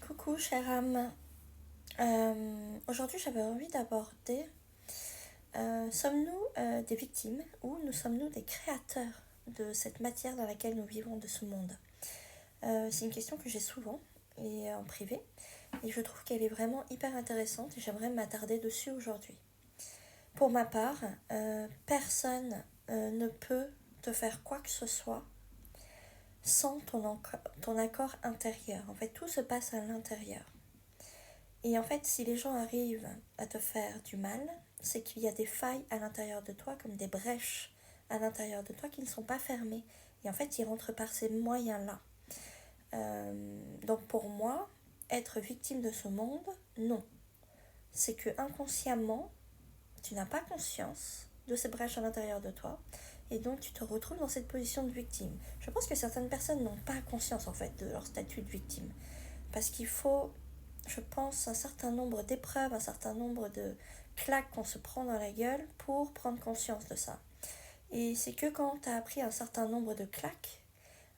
Coucou chère âme. Aujourd'hui j'avais envie d'aborder sommes-nous des victimes ou nous sommes-nous des créateurs de cette matière dans laquelle nous vivons, de ce monde. C'est une question que j'ai souvent et en privé et je trouve qu'elle est vraiment hyper intéressante et j'aimerais m'attarder dessus aujourd'hui. Pour ma part, personne ne peut te faire quoi que ce soit sans ton accord intérieur. En fait, tout se passe à l'intérieur. Et en fait, si les gens arrivent à te faire du mal, c'est qu'il y a des failles à l'intérieur de toi, comme des brèches à l'intérieur de toi qui ne sont pas fermées. Et en fait, ils rentrent par ces moyens-là. Donc pour moi, être victime de ce monde, non. C'est que inconsciemment, tu n'as pas conscience de ces brèches à l'intérieur de toi. Et donc tu te retrouves dans cette position de victime. Je pense que certaines personnes n'ont pas conscience en fait de leur statut de victime. Parce qu'il faut, je pense, un certain nombre d'épreuves, un certain nombre de claques qu'on se prend dans la gueule pour prendre conscience de ça. Et c'est que quand tu as appris un certain nombre de claques,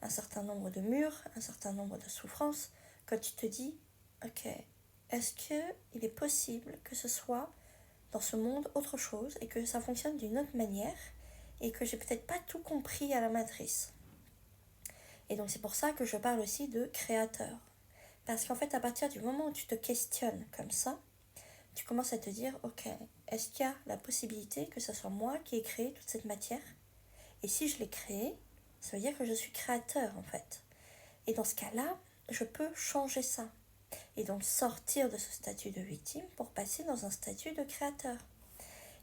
un certain nombre de murs, un certain nombre de souffrances, que tu te dis, ok, est-ce qu'il est possible que ce soit dans ce monde autre chose et que ça fonctionne d'une autre manière et que j'ai peut-être pas tout compris à la matrice. Et donc c'est pour ça que je parle aussi de créateur. Parce qu'en fait, à partir du moment où tu te questionnes comme ça, tu commences à te dire, ok, est-ce qu'il y a la possibilité que ce soit moi qui ai créé toute cette matière? Et si je l'ai créée, ça veut dire que je suis créateur en fait. Et dans ce cas-là, je peux changer ça. Et donc sortir de ce statut de victime pour passer dans un statut de créateur.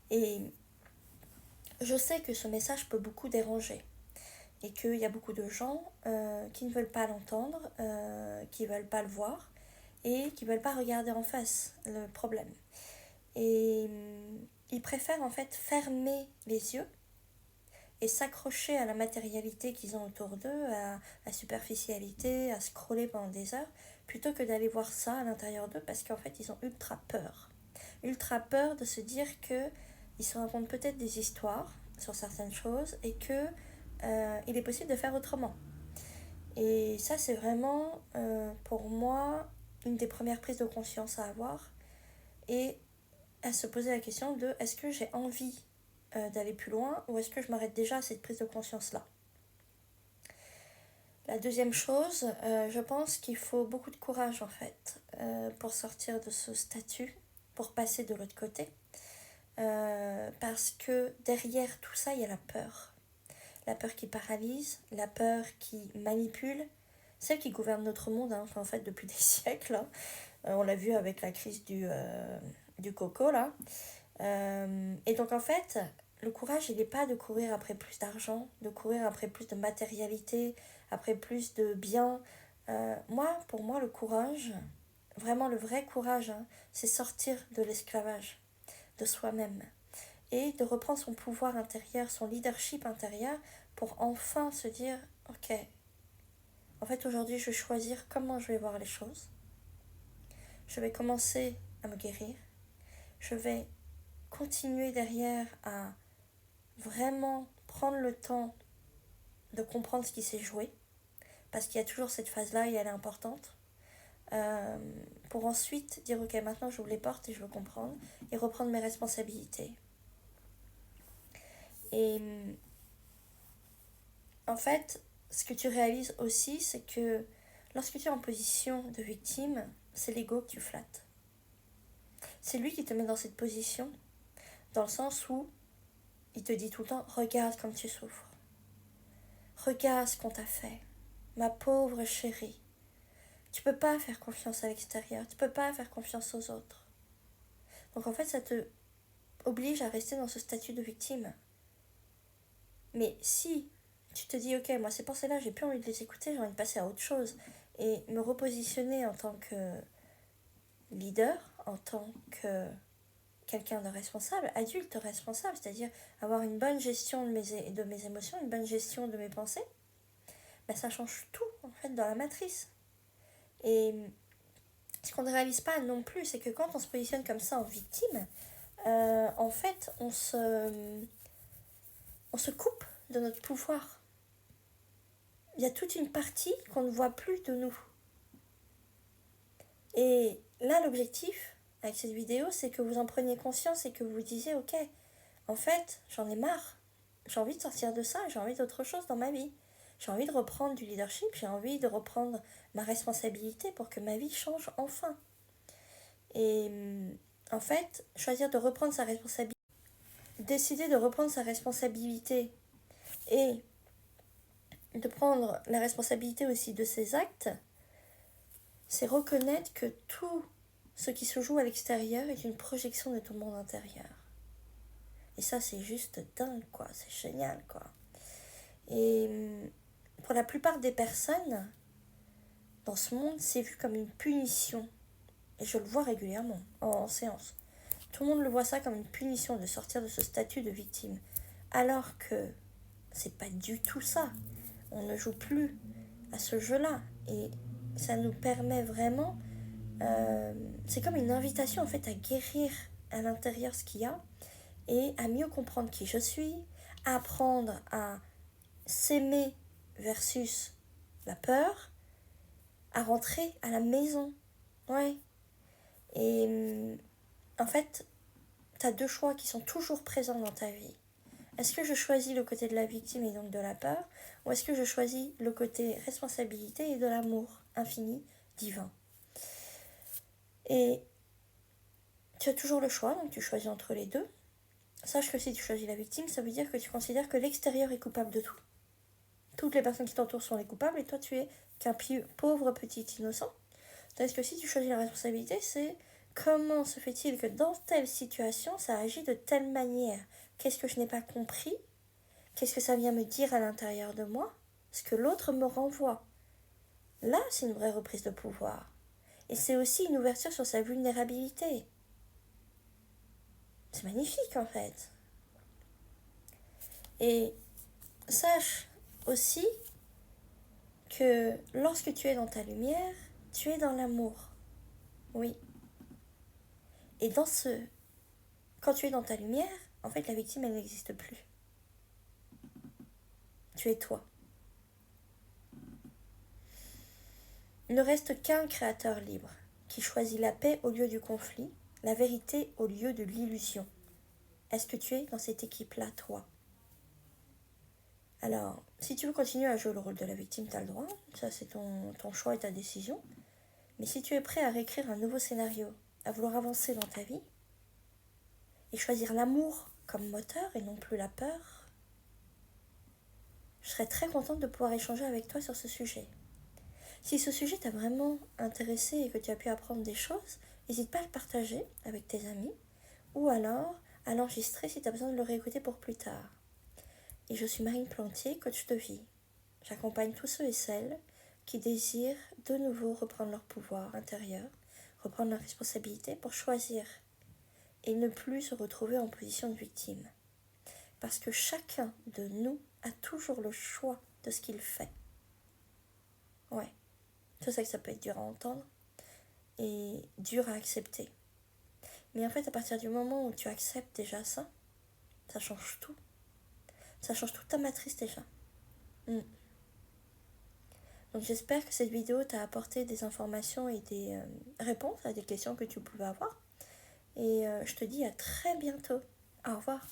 Et je sais que ce message peut beaucoup déranger. Et qu'il y a beaucoup de gens qui ne veulent pas l'entendre, qui ne veulent pas le voir et qui ne veulent pas regarder en face le problème. Et ils préfèrent en fait fermer les yeux et s'accrocher à la matérialité qu'ils ont autour d'eux, à la superficialité, à scroller pendant des heures, plutôt que d'aller voir ça à l'intérieur d'eux parce qu'en fait ils ont ultra peur. Ultra peur de se dire qu'ils se racontent peut-être des histoires sur certaines choses et que il est possible de faire autrement. Et ça, c'est vraiment, pour moi, une des premières prises de conscience à avoir et à se poser la question de est-ce que j'ai envie d'aller plus loin ou est-ce que je m'arrête déjà à cette prise de conscience-là. La deuxième chose, je pense qu'il faut beaucoup de courage en fait pour sortir de ce statut, pour passer de l'autre côté. Parce que derrière tout ça, il y a la peur. La peur qui paralyse, la peur qui manipule, celle qui gouverne notre monde en fait depuis des siècles. On l'a vu avec la crise du coco là. Et donc en fait, le courage, il n'est pas de courir après plus d'argent, de courir après plus de matérialité, après plus de biens. Pour moi, le courage, vraiment le vrai courage, c'est sortir de l'esclavage, de soi-même et de reprendre son pouvoir intérieur, son leadership intérieur pour enfin se dire, ok, en fait aujourd'hui je vais choisir comment je vais voir les choses, je vais commencer à me guérir, je vais continuer derrière à vraiment prendre le temps de comprendre ce qui s'est joué, parce qu'il y a toujours cette phase-là et elle est importante, euh, pour ensuite dire ok, maintenant j'ouvre les portes et je veux comprendre et reprendre mes responsabilités. Et en fait, ce que tu réalises aussi, c'est que lorsque tu es en position de victime, c'est l'ego que tu flattes. C'est lui qui te met dans cette position, dans le sens où il te dit tout le temps, regarde comme tu souffres. Regarde ce qu'on t'a fait. Ma pauvre chérie. Tu peux pas faire confiance à l'extérieur, tu peux pas faire confiance aux autres. Donc en fait, ça te oblige à rester dans ce statut de victime. Mais si tu te dis, ok, moi ces pensées-là, j'ai plus envie de les écouter, j'ai envie de passer à autre chose et me repositionner en tant que leader, en tant que quelqu'un de responsable, adulte responsable, c'est-à-dire avoir une bonne gestion de mes émotions, une bonne gestion de mes pensées, ben ça change tout en fait dans la matrice. Et ce qu'on ne réalise pas non plus, c'est que quand on se positionne comme ça en victime, en fait on se coupe de notre pouvoir. Il y a toute une partie qu'on ne voit plus de nous. Et là, l'objectif avec cette vidéo, c'est que vous en preniez conscience et que vous vous disiez, ok, en fait, j'en ai marre. J'ai envie de sortir de ça, j'ai envie d'autre chose dans ma vie. J'ai envie de reprendre du leadership, j'ai envie de reprendre ma responsabilité pour que ma vie change enfin. Et en fait, choisir de reprendre sa responsabilité, décider de reprendre sa responsabilité et de prendre la responsabilité aussi de ses actes, c'est reconnaître que tout ce qui se joue à l'extérieur est une projection de ton monde intérieur. Et ça, c'est juste dingue, quoi. C'est génial, quoi. Et pour la plupart des personnes, dans ce monde, c'est vu comme une punition. Et je le vois régulièrement en séance. Tout le monde le voit ça comme une punition de sortir de ce statut de victime. Alors que c'est pas du tout ça. On ne joue plus à ce jeu-là. Et ça nous permet vraiment... c'est comme une invitation en fait à guérir à l'intérieur ce qu'il y a et à mieux comprendre qui je suis, à apprendre à s'aimer versus la peur, à rentrer à la maison. Ouais. Et en fait, tu as deux choix qui sont toujours présents dans ta vie. Est-ce que je choisis le côté de la victime et donc de la peur, ou est-ce que je choisis le côté responsabilité et de l'amour infini, divin? Et tu as toujours le choix, donc tu choisis entre les deux. Sache que si tu choisis la victime, ça veut dire que tu considères que l'extérieur est coupable de tout. Toutes les personnes qui t'entourent sont les coupables et toi tu es qu'un pauvre petit innocent. Tandis que si tu choisis la responsabilité, c'est comment se fait-il que dans telle situation, ça agit de telle manière? Qu'est-ce que je n'ai pas compris? Qu'est-ce que ça vient me dire à l'intérieur de moi? Ce que l'autre me renvoie. Là, c'est une vraie reprise de pouvoir. Et c'est aussi une ouverture sur sa vulnérabilité. C'est magnifique en fait. Et sache aussi que lorsque tu es dans ta lumière, tu es dans l'amour. Oui. Et quand tu es dans ta lumière, en fait, la victime, elle n'existe plus. Tu es toi. Il ne reste qu'un créateur libre, qui choisit la paix au lieu du conflit, la vérité au lieu de l'illusion. Est-ce que tu es dans cette équipe-là, toi? Alors, si tu veux continuer à jouer le rôle de la victime, tu as le droit. Ça, c'est ton choix et ta décision. Mais si tu es prêt à réécrire un nouveau scénario, à vouloir avancer dans ta vie, et choisir l'amour comme moteur et non plus la peur, je serais très contente de pouvoir échanger avec toi sur ce sujet. Si ce sujet t'a vraiment intéressé et que tu as pu apprendre des choses, n'hésite pas à le partager avec tes amis ou alors à l'enregistrer si tu as besoin de le réécouter pour plus tard. Et je suis Marine Plantier, coach de vie. J'accompagne tous ceux et celles qui désirent de nouveau reprendre leur pouvoir intérieur, reprendre leur responsabilité pour choisir et ne plus se retrouver en position de victime. Parce que chacun de nous a toujours le choix de ce qu'il fait. Ouais, je sais que ça peut être dur à entendre et dur à accepter. Mais en fait, à partir du moment où tu acceptes déjà ça, ça change tout. Ça change toute ta matrice déjà. Donc j'espère que cette vidéo t'a apporté des informations et des réponses à des questions que tu pouvais avoir. Et je te dis à très bientôt. Au revoir.